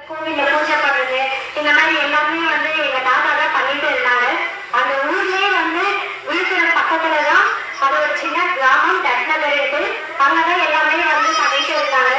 கோவில்ல பூஜை பண்றது இந்த மாதிரி எல்லாமே வந்து எங்க தாத்தா தான் பண்ணிட்டு இருந்தாங்க. அந்த ஊர்லயே வந்து விழுப்புரம் பக்கத்துலதான் அது ஒரு சின்ன கிராமம் தட்நகர் இருக்கு. அங்கதான் எல்லாமே வந்து பண்ணிட்டு இருந்தாங்க.